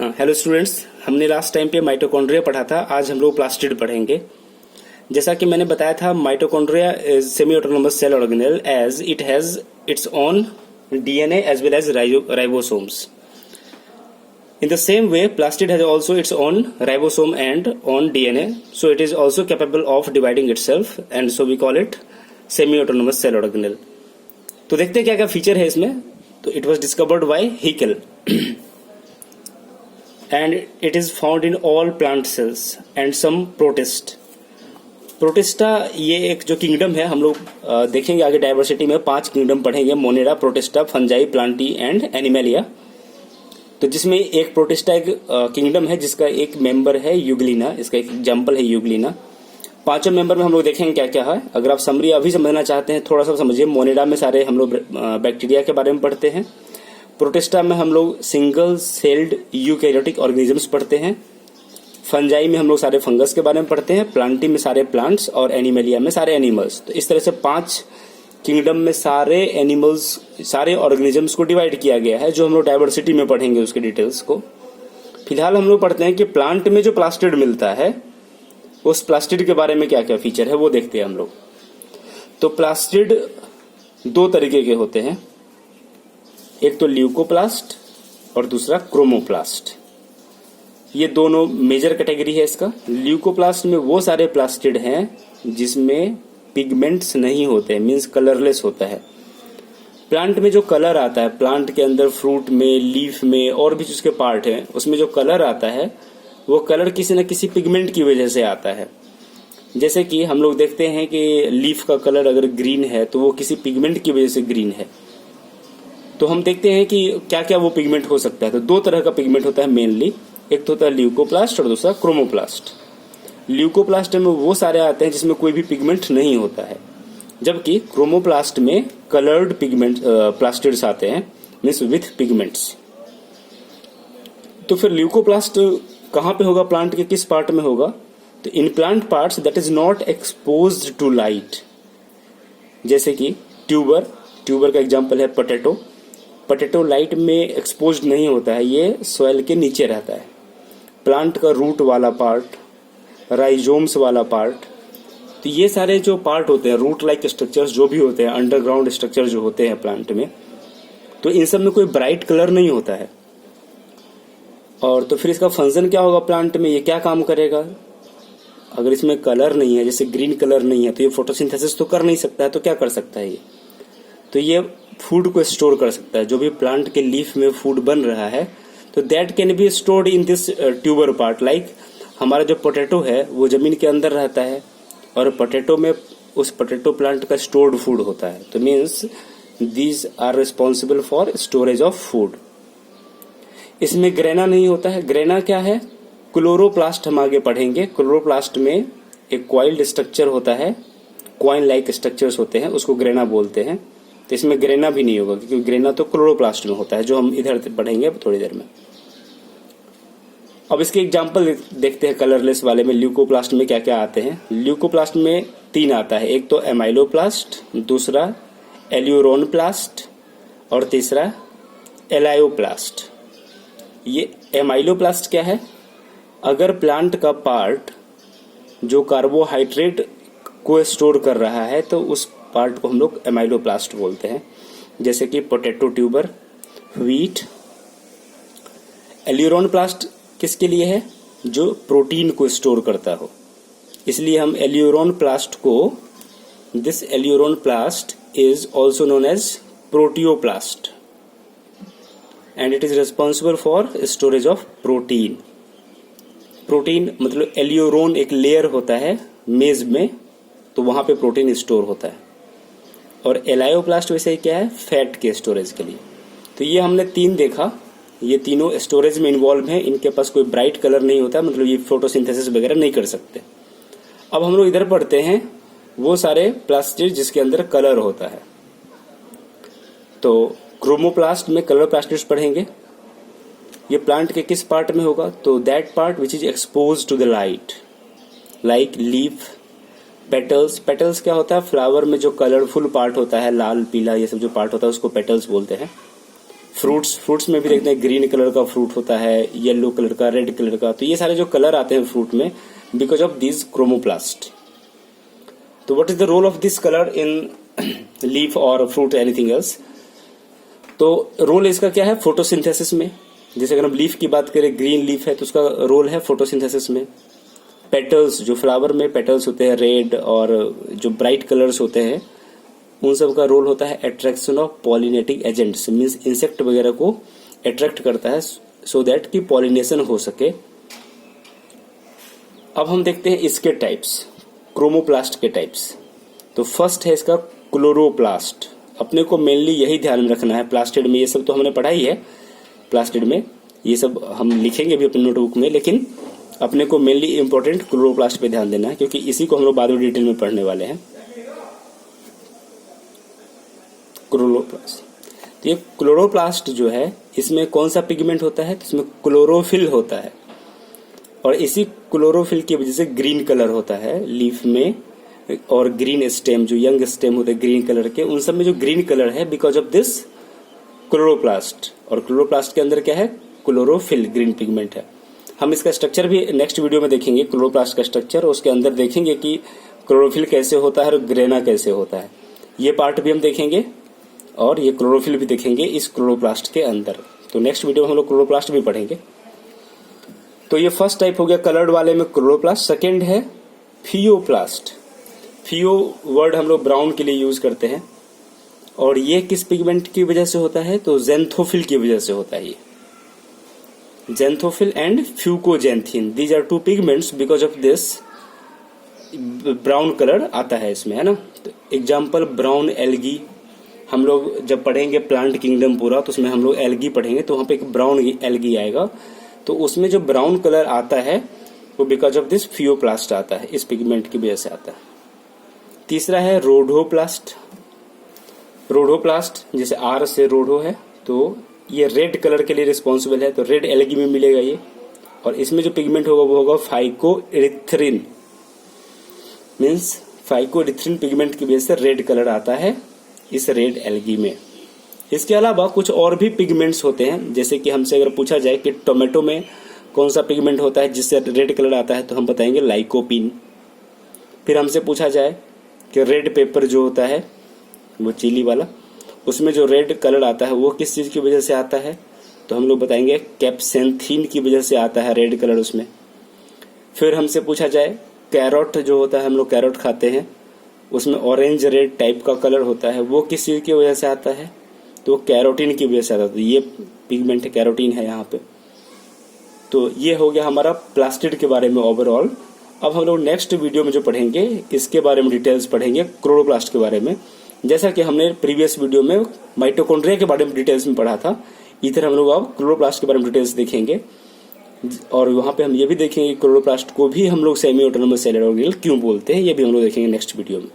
Hello students, हमने last time पे mitochondria पढ़ा था। आज हम लोग प्लास्टिड पढ़ेंगे। जैसा कि मैंने बताया था, mitochondria is semi autonomous cell organelle as it has its own DNA as well as ribosomes. In the same way, plastid has also its own ribosome and own DNA, so it is also capable of dividing itself, and so we call it semi-autonomous cell organelle. तो देखते हैं क्या क्या feature है इसमें। तो it was discovered by Haeckel and it is found in all plant cells and some protist. Protista ये एक जो किंगडम है, हम लोग देखेंगे आगे डायवर्सिटी में 5 किंगडम पढ़ेंगे, Monera, protista, fungi, Plantae and animalia. तो जिसमें एक प्रोटिस्टा एक किंगडम है जिसका एक मेंबर है यूग्लिना, इसका एक एग्जांपल है यूग्लिना। 5 मेंबर में हम लोग देखेंगे क्या क्या है। अगर आप समरी अभी समझना चाहते हैं थोड़ा सा समझिए। मोनेरा में सारे हम लोग बैक्टीरिया के बारे में पढ़ते हैं। प्रोटिस्टा में हम लोग सिंगल सेल्ड यूकैरियोटिक ऑर्गेनिजम्स पढ़ते हैं। फंजाई में हम लोग सारे फंगस के बारे में पढ़ते हैं। प्लांटी में सारे प्लांट्स और एनिमेलिया में सारे एनिमल्स। तो इस तरह से 5 किंगडम में सारे एनिमल्स, सारे ऑर्गेनिजम्स को डिवाइड किया गया है, जो हम लोग डायवर्सिटी में पढ़ेंगे उसके डिटेल्स को। फिलहाल हम लोग पढ़ते हैं कि प्लांट में जो प्लास्टिड मिलता है उस प्लास्टिड के बारे में क्या क्या फीचर है वो देखते हैं हम लोग। तो प्लास्टिड 2 तरीके के होते हैं, एक तो ल्यूकोप्लास्ट और दूसरा क्रोमोप्लास्ट। ये दोनों मेजर कैटेगरी है इसका। ल्यूकोप्लास्ट में वो सारे प्लास्टिड हैं जिसमें पिगमेंट्स नहीं होते हैं, मीन्स कलरलेस होता है। प्लांट में जो कलर आता है, प्लांट के अंदर फ्रूट में, लीफ में और भी जिसके पार्ट हैं, उसमें जो कलर आता है वो कलर किसी न किसी पिगमेंट की वजह से आता है। जैसे कि हम लोग देखते हैं कि लीफ का कलर अगर ग्रीन है तो वो किसी पिगमेंट की वजह से ग्रीन है। तो हम देखते हैं कि क्या क्या वो पिगमेंट हो सकता है। तो 2 तरह का पिगमेंट होता है मेनली, एक तो होता है ल्यूकोप्लास्ट और दूसरा क्रोमोप्लास्ट। ल्यूकोप्लास्ट में वो सारे आते हैं जिसमें कोई भी पिगमेंट नहीं होता है, जबकि क्रोमोप्लास्ट में कलर्ड पिगमेंट प्लास्टिड्स आते हैं, मीन्स विथ पिगमेंट्स। तो फिर ल्यूकोप्लास्ट कहाँ पे होगा, प्लांट के किस पार्ट में होगा? तो in plant parts that is not exposed to light. जैसे कि ट्यूबर का एग्जांपल है पोटैटो। पोटैटो लाइट में एक्सपोज्ड नहीं होता है, ये सॉइल के नीचे रहता है। प्लांट का रूट वाला पार्ट, राइजोम्स वाला पार्ट, तो ये सारे जो पार्ट होते हैं, रूट लाइक स्ट्रक्चर्स जो भी होते हैं, अंडरग्राउंड स्ट्रक्चर जो होते हैं प्लांट में, तो इन सब में कोई ब्राइट कलर नहीं होता है। और तो फिर इसका फंक्शन क्या होगा प्लांट में, ये क्या काम करेगा? अगर इसमें कलर नहीं है, जैसे ग्रीन कलर नहीं है, तो ये फोटोसिंथेसिस तो कर नहीं सकता है। तो क्या कर सकता है ये? तो ये फूड को स्टोर कर सकता है। जो भी प्लांट के लीफ में फूड बन रहा है तो that can be stored in this tuber part. Like हमारा जो पोटैटो है वो जमीन के अंदर रहता है और पोटैटो में उस पोटैटो प्लांट का स्टोर्ड फूड होता है। तो means these are responsible for storage of food. इसमें ग्रेना नहीं होता है। ग्रेना क्या है? क्लोरोप्लास्ट हम आगे पढ़ेंगे। क्लोरोप्लास्ट में एक कॉइल्ड स्ट्रक्चर होता है, कॉइन लाइक स्ट्रक्चर्स होते हैं, उसको ग्रेना बोलते हैं। तो इसमें ग्रेना भी नहीं होगा क्योंकि ग्रेना तो क्लोरोप्लास्ट में होता है, जो हम इधर पढ़ेंगे थोड़ी देर में। अब इसके एग्जाम्पल देखते हैं कलरलेस वाले में। ल्यूकोप्लास्ट में क्या क्या आते हैं? ल्यूकोप्लास्ट में 3 आता है, एक तो एमाइलोप्लास्ट, दूसरा एल्यूरोनप्लास्ट और तीसरा एलायोप्लास्ट। ये एमाइलोप्लास्ट क्या है? अगर प्लांट का पार्ट जो कार्बोहाइड्रेट को स्टोर कर रहा है तो उस पार्ट को हम लोग एमाइलोप्लास्ट बोलते हैं, जैसे कि पोटैटो ट्यूबर, व्हीट। एल्यूरोनप्लास्ट किसके लिए है? जो प्रोटीन को स्टोर करता हो, इसलिए हम एल्यूरोनप्लास्ट को, this aleuroplast is also known as proteoplast and it is responsible for storage of protein. Protein मतलब एल्यूरोन एक लेयर होता है मेज में, तो वहां पे प्रोटीन स्टोर होता है। और एलायोप्लास्ट वैसे क्या है? फैट के स्टोरेज के लिए। तो ये हमने 3 देखा, ये तीनों स्टोरेज में इन्वॉल्व हैं। इनके पास कोई ब्राइट कलर नहीं होता, मतलब ये फोटोसिंथेसिस वगैरह नहीं कर सकते। अब हम लोग इधर पढ़ते हैं वो सारे प्लास्टिड जिसके अंदर कलर होता है। तो क्रोमोप्लास्ट में कलर प्लास्टिड्स पढ़ेंगे। ये प्लांट के किस पार्ट में होगा? तो that part which is expose to the light, like leaf, petals. Petals क्या होता है? फ्लावर में जो कलरफुल पार्ट होता है, लाल पीला ये सब जो पार्ट होता है उसको पेटल्स बोलते हैं। फ्रूट्स में भी देखते हैं ग्रीन कलर का फ्रूट होता है, येलो कलर का, रेड कलर का। तो ये सारे जो कलर आते हैं फ्रूट में बिकॉज ऑफ दिस क्रोमोप्लास्ट। तो what is the role of this colour in leaf और फ्रूट एनीथिंग एल्स? तो रोल इसका क्या है फोटोसिंथेसिस में। जैसे अगर हम लीफ की बात करें, ग्रीन लीफ है तो उसका रोल है फोटोसिंथेसिस में। पेटल्स, जो फ्लावर में पेटल्स होते हैं रेड और जो ब्राइट कलर्स होते हैं, उन सब का रोल होता है attraction of pollinating agents, means insect वगैरह को अट्रैक्ट करता है सो दैट कि पॉलिनेशन हो सके। अब हम देखते हैं इसके टाइप्स, क्रोमोप्लास्ट के टाइप्स। तो फर्स्ट है इसका क्लोरोप्लास्ट। अपने को मेनली यही ध्यान में रखना है प्लास्टिड में, ये सब तो हमने पढ़ा ही है प्लास्टिड में, ये सब हम लिखेंगे भी अपने नोटबुक में, लेकिन अपने को मेनली इंपॉर्टेंट क्लोरोप्लास्ट पे ध्यान देना है क्योंकि इसी को हम लोग बाद में डिटेल में पढ़ने वाले हैं। क्लोरोप्लास्ट, तो ये क्लोरोप्लास्ट जो है इसमें कौन सा पिगमेंट होता है? तो इसमें क्लोरोफिल होता है और इसी क्लोरोफिल की वजह से ग्रीन कलर होता है लीफ में। और ग्रीन स्टेम, जो यंग स्टेम होते हैं ग्रीन कलर के, उन सब में जो ग्रीन कलर है बिकॉज ऑफ दिस क्लोरोप्लास्ट। और क्लोरोप्लास्ट के अंदर क्या है? क्लोरोफिल, ग्रीन पिगमेंट है। हम इसका स्ट्रक्चर भी नेक्स्ट वीडियो में देखेंगे, क्लोरोप्लास्ट का स्ट्रक्चर, और उसके अंदर देखेंगे कि क्लोरोफिल कैसे होता है और ग्रेना कैसे होता है। ये पार्ट भी हम देखेंगे और ये क्लोरोफिल भी देखेंगे इस क्लोरोप्लास्ट के अंदर। तो नेक्स्ट वीडियो में हम लोग क्लोरोप्लास्ट भी पढ़ेंगे। तो ये फर्स्ट टाइप हो गया कलर्ड वाले में क्लोरोप्लास्ट। सेकेंड है फियोप्लास्ट। फियो वर्ड हम लोग ब्राउन के लिए यूज करते हैं और ये किस पिगमेंट की वजह से होता है? तो ज़ैंथोफिल की वजह से होता है। ये xanthophyll and fucoxanthin, these are two pigments, because of this brown colour आता है इसमें, है ना। तो एग्जाम्पल ब्राउन एल्गी, हम लोग जब पढ़ेंगे प्लांट किंगडम पूरा तो उसमें हम लोग एल्गी पढ़ेंगे तो वहां पे एक ब्राउन एल्गी आएगा। तो उसमें जो ब्राउन कलर आता है वो बिकॉज ऑफ दिस फियोप्लास्ट आता है, इस पिगमेंट की वजह से आता है। तीसरा है रोडोप्लास्ट। रोडोप्लास्ट जैसे आर से रोडो है, तो ये रेड कलर के लिए रिस्पॉन्सिबल है, तो रेड एल्गी में मिलेगा ये। और इसमें जो पिगमेंट होगा वो होगा फाइकोएरिथ्रिन, मीन्स फाइकोएरिथ्रिन पिगमेंट की वजह से रेड कलर आता है इस रेड एल्गी में। इसके अलावा कुछ और भी पिगमेंट्स होते हैं, जैसे कि हमसे अगर पूछा जाए कि टोमेटो में कौन सा पिगमेंट होता है जिससे रेड कलर आता है, तो हम बताएंगे लाइकोपीन। फिर हमसे पूछा जाए कि रेड पेपर जो होता है वो चिली वाला, उसमें जो रेड कलर आता है वो किस चीज की वजह से आता है, तो हम लोग बताएंगे कैप्सेंथीन की वजह से आता है रेड कलर उसमें। फिर हमसे पूछा जाए कैरोट जो होता है, हम लोग कैरोट खाते हैं, उसमें ऑरेंज रेड टाइप का कलर होता है, वो किस चीज की वजह से आता है, तो कैरोटीन की वजह से आता है। तो ये पिगमेंट कैरोटीन है यहाँ पे। तो ये हो गया हमारा प्लास्टिड के बारे में ओवरऑल। अब हम लोग नेक्स्ट वीडियो में जो पढ़ेंगे इसके बारे में डिटेल्स पढ़ेंगे, क्लोरोप्लास्ट के बारे में। जैसा कि हमने प्रीवियस वीडियो में माइटोकॉन्ड्रिया के बारे में डिटेल्स में पढ़ा था, इधर हम लोग अब क्लोरोप्लास्ट के बारे में डिटेल्स देखेंगे। और वहां पे हम ये भी देखेंगे क्लोरोप्लास्ट को भी हम लोग सेमी ऑटोनोमस सेलुलर ऑर्गेनेल क्यों बोलते हैं, ये भी हम लोग देखेंगे नेक्स्ट वीडियो में।